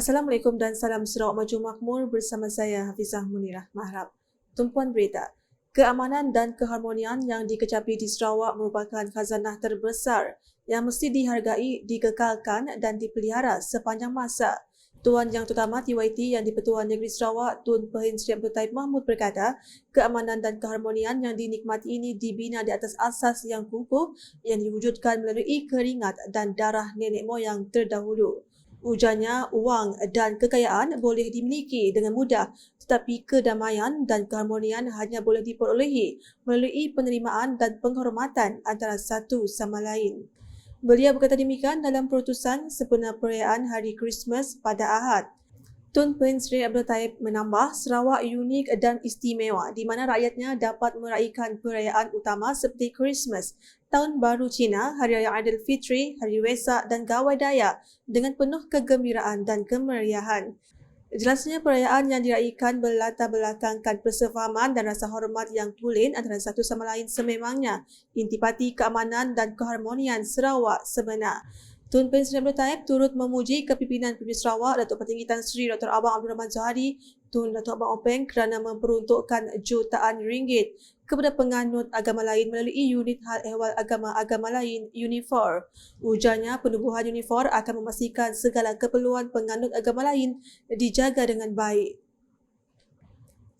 Assalamualaikum dan salam Sarawak Maju Makmur bersama saya Hafizah Munirah Mahrab. Tumpuan berita, keamanan dan keharmonian yang dikecapi di Sarawak merupakan khazanah terbesar yang mesti dihargai, dikekalkan dan dipelihara sepanjang masa. Tuan Yang Terutama TYT yang di-Pertuan Negeri Sarawak Tun Pehin Sri Abdul Taib Mahmud berkata, keamanan dan keharmonian yang dinikmati ini dibina di atas asas yang kukuh yang diwujudkan melalui keringat dan darah nenek moyang terdahulu. Ujarnya, wang dan kekayaan boleh dimiliki dengan mudah, tetapi kedamaian dan keharmonian hanya boleh diperolehi melalui penerimaan dan penghormatan antara satu sama lain. Beliau berkata demikian dalam perutusan sempena perayaan Hari Krismas pada Ahad. Tun Pehin Sri Abdul Taib menambah, Sarawak unik dan istimewa di mana rakyatnya dapat meraihkan perayaan utama seperti Krismas, Tahun Baru Cina, Hari Raya Aidilfitri, Hari Wesak dan Gawai Daya dengan penuh kegembiraan dan kemeriahan. Jelasnya perayaan yang diraikan berlatar belakangkan persefahaman dan rasa hormat yang tulen antara satu sama lain sememangnya, intipati keamanan dan keharmonian Sarawak sebenar. Tun Pehin Sri Abdul Taib turut memuji kepimpinan Pemimpin Sarawak Datuk Petinggi Tan Sri Dr. Abang Abdul Rahman Zohari, Tun Datuk Abang Openg kerana memperuntukkan jutaan ringgit kepada penganut agama lain melalui unit hal ehwal agama-agama lain UNIFOR. Ujarnya penubuhan UNIFOR akan memastikan segala keperluan penganut agama lain dijaga dengan baik.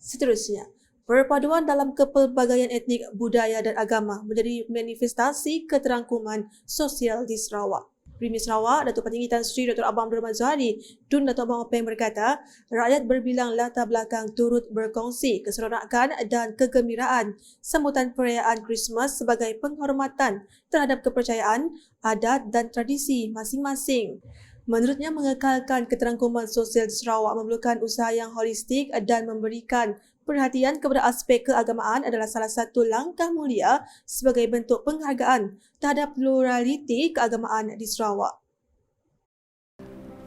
Seterusnya, perpaduan dalam kepelbagaian etnik, budaya dan agama menjadi manifestasi keterangkuman sosial di Sarawak. Premier Sarawak, Datuk Petinggi Tan Sri Dr. Abang Abdul Rahman Zohari, Tun Datuk Abang Openg berkata, rakyat berbilang latar belakang turut berkongsi keseronokan dan kegembiraan sambutan perayaan Krismas sebagai penghormatan terhadap kepercayaan, adat dan tradisi masing-masing. Menurutnya, mengekalkan keterangkuman sosial di Sarawak memerlukan usaha yang holistik dan memberikan perhatian kepada aspek keagamaan adalah salah satu langkah mulia sebagai bentuk penghargaan terhadap pluraliti keagamaan di Sarawak.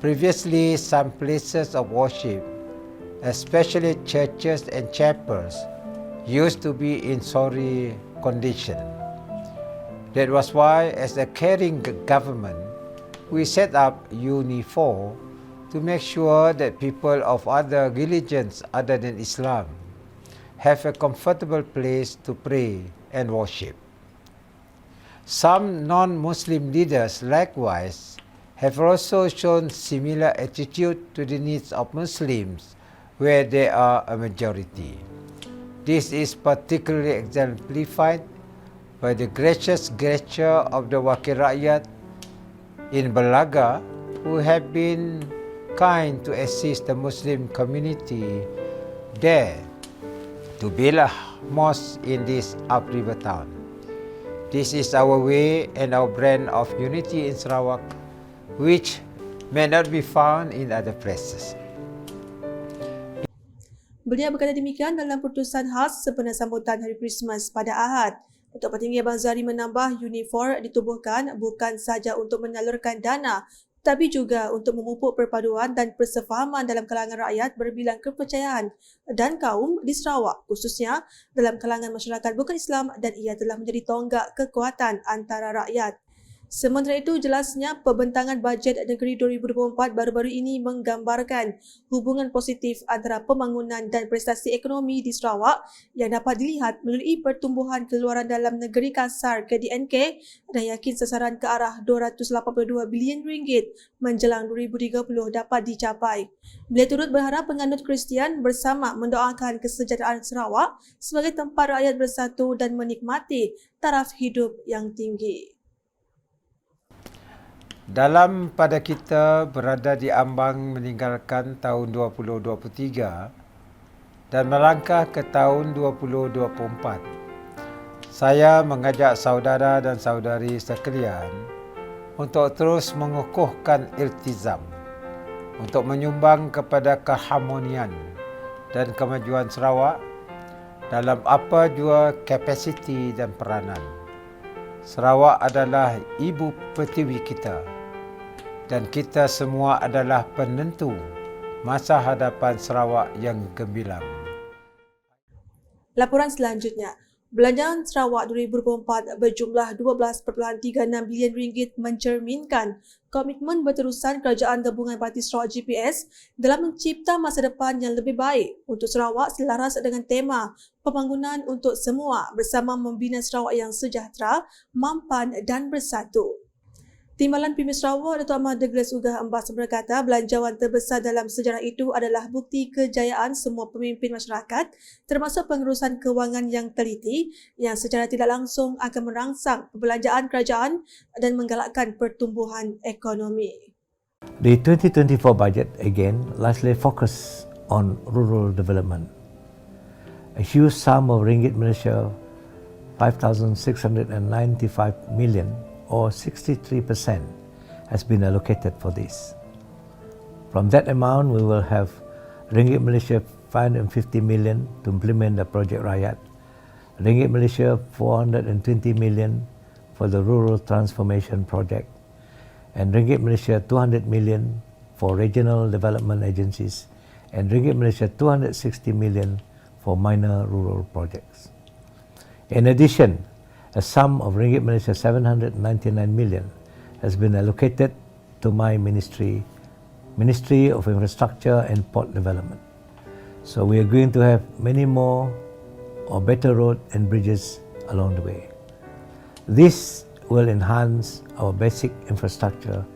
Previously, some places of worship, especially churches and chapels, used to be in sorry condition. That was why, as a caring government, we set up UNIFOR to make sure that people of other religions other than Islam have a comfortable place to pray and worship. Some non-Muslim leaders likewise have also shown similar attitude to the needs of Muslims where they are a majority. This is particularly exemplified by the gracious gesture of the Wakil Rakyat in Belaga, who have been kind to assist the Muslim community there to build a mosque in this upriver town. This is our way and our brand of unity in Sarawak, which may not be found in other places. Beliau berkata demikian dalam putusan khas sempena sambutan Hari Krismas pada Ahad. Datuk Petinggi Abang Zohari menambah, UNIFOR ditubuhkan bukan sahaja untuk menyalurkan dana, tapi juga untuk memupuk perpaduan dan persefahaman dalam kalangan rakyat berbilang kepercayaan dan kaum di Sarawak, khususnya dalam kalangan masyarakat bukan Islam, dan ia telah menjadi tonggak kekuatan antara rakyat. Sementara itu, jelasnya pembentangan bajet negeri 2024 baru-baru ini menggambarkan hubungan positif antara pembangunan dan prestasi ekonomi di Sarawak yang dapat dilihat melalui pertumbuhan keluaran dalam negeri kasar KDNK dan yakin sasaran ke arah 282 bilion ringgit menjelang 2030 dapat dicapai. Beliau turut berharap penganut Kristian bersama mendoakan kesejahteraan Sarawak sebagai tempat rakyat bersatu dan menikmati taraf hidup yang tinggi. Dalam pada kita berada di ambang meninggalkan tahun 2023 dan melangkah ke tahun 2024, saya mengajak saudara dan saudari sekalian untuk terus mengukuhkan iltizam untuk menyumbang kepada keharmonian dan kemajuan Sarawak dalam apa jua kapasiti dan peranan. Sarawak adalah ibu pertiwi kita dan kita semua adalah penentu masa hadapan Sarawak yang gemilang. Laporan selanjutnya, Belanjaan Sarawak 2024 berjumlah 12.36 bilion ringgit mencerminkan komitmen berterusan Kerajaan Gabungan Parti Sarawak GPS dalam mencipta masa depan yang lebih baik untuk Sarawak selaras dengan tema pembangunan untuk semua bersama membina Sarawak yang sejahtera, mampan dan bersatu. Timbalan Premier Sarawak Datuk Ahmad Douglas Ugah Embas berkata belanjawan terbesar dalam sejarah itu adalah bukti kejayaan semua pemimpin masyarakat termasuk pengurusan kewangan yang teliti yang secara tidak langsung akan merangsang perbelanjaan kerajaan dan menggalakkan pertumbuhan ekonomi. The 2024 budget again largely focused on rural development. A huge sum of ringgit Malaysia 5,695 million or 63% has been allocated for this. From that amount, we will have ringgit Malaysia 550 million to implement the Project Rakyat, ringgit Malaysia 420 million for the Rural Transformation Project, and ringgit Malaysia 200 million for regional development agencies, and ringgit Malaysia 260 million for minor rural projects. In addition, a sum of ringgit Malaysia 799 million has been allocated to my Ministry of Infrastructure and Port Development. So we are going to have many more or better roads and bridges along the way. This will enhance our basic infrastructure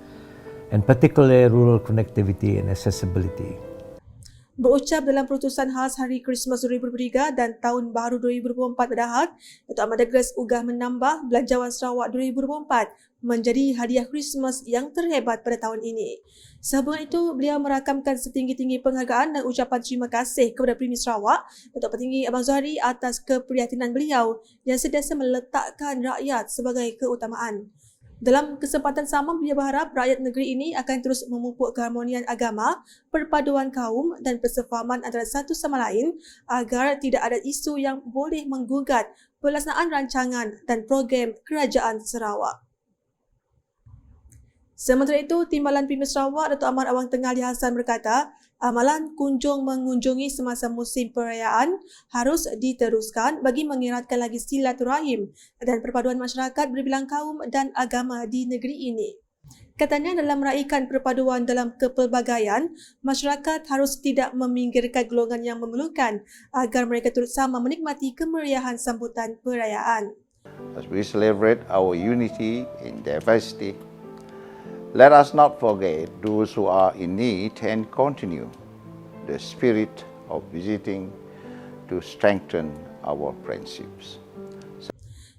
and particularly rural connectivity and accessibility. Berucap dalam perutusan khas Hari Krismas 2023 dan Tahun Baru 2024 Berhad, Datuk Ahmad Douglas Ugah menambah belanjawan Sarawak 2024 menjadi hadiah Krismas yang terhebat pada tahun ini. Sehubungan itu, beliau merakamkan setinggi-tinggi penghargaan dan ucapan terima kasih kepada Premier Sarawak, Datuk Petinggi Abang Zuhari atas keprihatinan beliau yang sentiasa meletakkan rakyat sebagai keutamaan. Dalam kesempatan sama, beliau berharap rakyat negeri ini akan terus memupuk keharmonian agama, perpaduan kaum dan persefahaman antara satu sama lain agar tidak ada isu yang boleh menggugat pelaksanaan rancangan dan program Kerajaan Sarawak. Sementara itu, Timbalan Premier Sarawak Datuk Ahmad Awang Tengah Ali Hassan berkata, amalan kunjung mengunjungi semasa musim perayaan harus diteruskan bagi mengeratkan lagi silaturahim dan perpaduan masyarakat berbilang kaum dan agama di negeri ini. Katanya dalam meraihkan perpaduan dalam kepelbagaian, masyarakat harus tidak meminggirkan golongan yang memerlukan agar mereka turut sama menikmati kemeriahan sambutan perayaan. As we celebrate our unity in diversity, let us not forget those who are in need and continue the spirit of visiting to strengthen our friendships.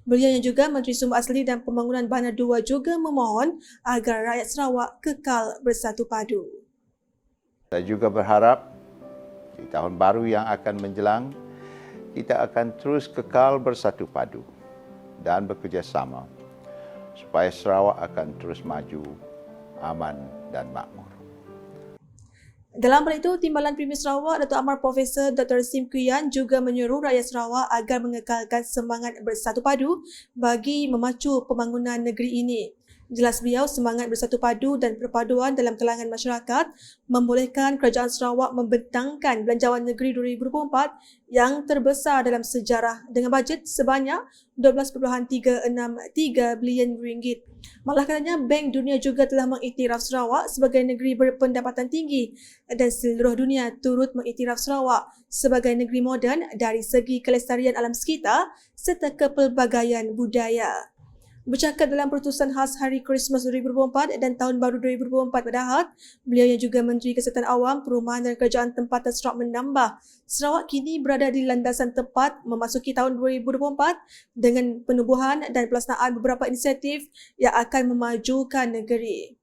Beliau yang juga Menteri Sumber Asli dan Pembangunan Bandar Dua juga memohon agar rakyat Sarawak kekal bersatu padu. Saya juga berharap di tahun baru yang akan menjelang, kita akan terus kekal bersatu padu dan bekerjasama supaya Sarawak akan terus maju, aman dan makmur. Dalam hal itu, Timbalan Premier Sarawak Datuk Amar Profesor Dr. Sim Kuyan juga menyuruh rakyat Sarawak agar mengekalkan semangat bersatu padu bagi memacu pembangunan negeri ini. Jelas beliau, semangat bersatu padu dan perpaduan dalam kalangan masyarakat membolehkan Kerajaan Sarawak membentangkan belanjawan negeri 2024 yang terbesar dalam sejarah dengan bajet sebanyak 12.363 bilion ringgit. Malah katanya, Bank Dunia juga telah mengiktiraf Sarawak sebagai negeri berpendapatan tinggi dan seluruh dunia turut mengiktiraf Sarawak sebagai negeri moden dari segi kelestarian alam sekitar serta kepelbagaian budaya. Bercakap dalam perutusan khas Hari Krismas 2024 dan Tahun Baru 2024 Berhad, beliau yang juga Menteri Kesihatan Awam, Perumahan dan Kerajaan Tempatan Sarawak menambah, Sarawak kini berada di landasan tepat memasuki tahun 2024 dengan penubuhan dan pelaksanaan beberapa inisiatif yang akan memajukan negeri.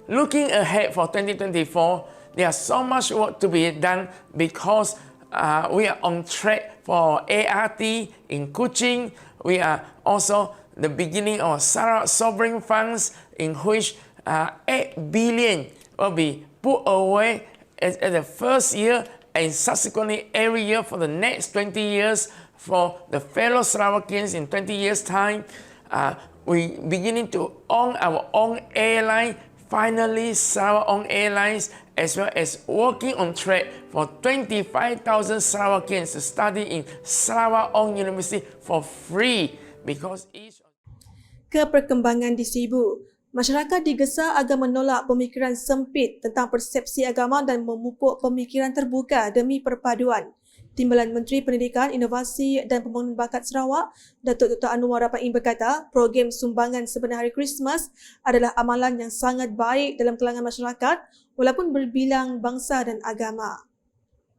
Looking ahead for 2024, there's so much work to be done because we are on track for ART in Kuching. We are also the beginning of Sarawak Sovereign Funds in which 8 billion will be put away at the first year and subsequently every year for the next 20 years for the fellow Sarawakians in 20 years' time. We beginning to own our own airline. Finally, Sarawak own airlines as well as working on track for 25,000 Sarawakians to study in Sarawak Ong University for free because each... Keperkembangan di Sibu, masyarakat digesa agar menolak pemikiran sempit tentang persepsi agama dan memupuk pemikiran terbuka demi perpaduan. Timbalan Menteri Pendidikan, Inovasi dan Pembangunan Bakat Sarawak, Datuk Dr. Anwar Rapaim berkata, program sumbangan sebenar Hari Krismas adalah amalan yang sangat baik dalam kalangan masyarakat walaupun berbilang bangsa dan agama.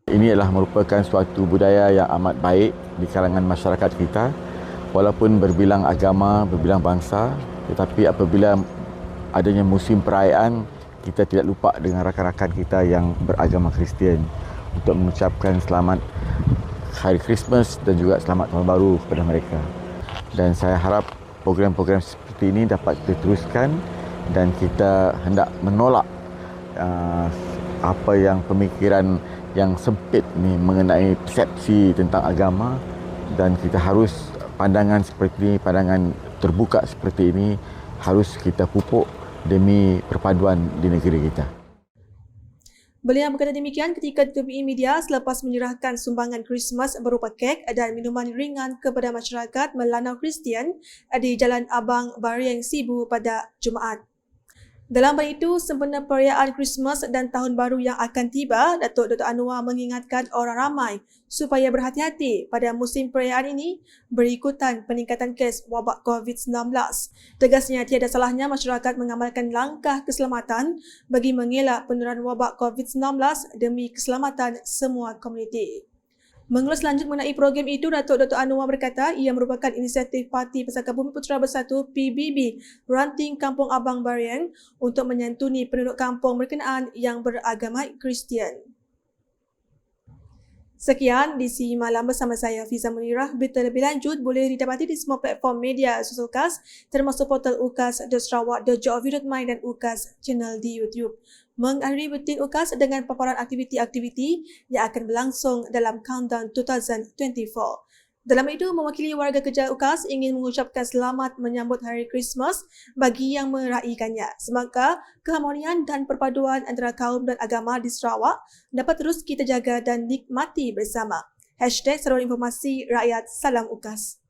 Ini adalah merupakan suatu budaya yang amat baik di kalangan masyarakat kita walaupun berbilang agama, berbilang bangsa, tetapi apabila adanya musim perayaan, kita tidak lupa dengan rakan-rakan kita yang beragama Kristian untuk mengucapkan selamat Hari Krismas dan juga selamat Tahun Baru kepada mereka. Dan saya harap program-program seperti ini dapat diteruskan dan kita hendak menolak apa yang pemikiran yang sempit ni mengenai persepsi tentang agama, dan kita harus pandangan seperti ini, pandangan terbuka seperti ini harus kita pupuk demi perpaduan di negeri kita. Beliau berkata demikian ketika ditepui media selepas menyerahkan sumbangan Krismas berupa kek dan minuman ringan kepada masyarakat Melanau Kristian di Jalan Abang Barieng Sibu pada Jumaat. Dalam hal itu, sempena perayaan Krismas dan Tahun Baru yang akan tiba, Datuk Dr. Anwar mengingatkan orang ramai supaya berhati-hati pada musim perayaan ini berikutan peningkatan kes wabak COVID-19. Tegasnya, tiada salahnya masyarakat mengamalkan langkah keselamatan bagi mengelak penularan wabak COVID-19 demi keselamatan semua komuniti. Mengulas lanjut mengenai program itu, Datuk Dr. Anwar berkata ia merupakan inisiatif Parti Pesaka Bumi Putera Bersatu PBB Ranting Kampung Abang Barieng untuk menyantuni penduduk kampung berkenaan yang beragama Kristian. Sekian edisi malam bersama saya Hafizah Munirah. Berita lebih lanjut boleh didapati di semua platform media sosial UKAS termasuk portal ukas.sarawak.gov.my dan UKAS channel di YouTube. Mengakhiri buletin UKAS dengan paparan aktiviti-aktiviti yang akan berlangsung dalam Countdown 2024. Dalam itu, mewakili warga kerja UKAS ingin mengucapkan selamat menyambut Hari Krismas bagi yang meraikannya. Semoga keharmonian dan perpaduan antara kaum dan agama di Sarawak dapat terus kita jaga dan nikmati bersama. #Saluran Informasi Rakyat Salam UKAS.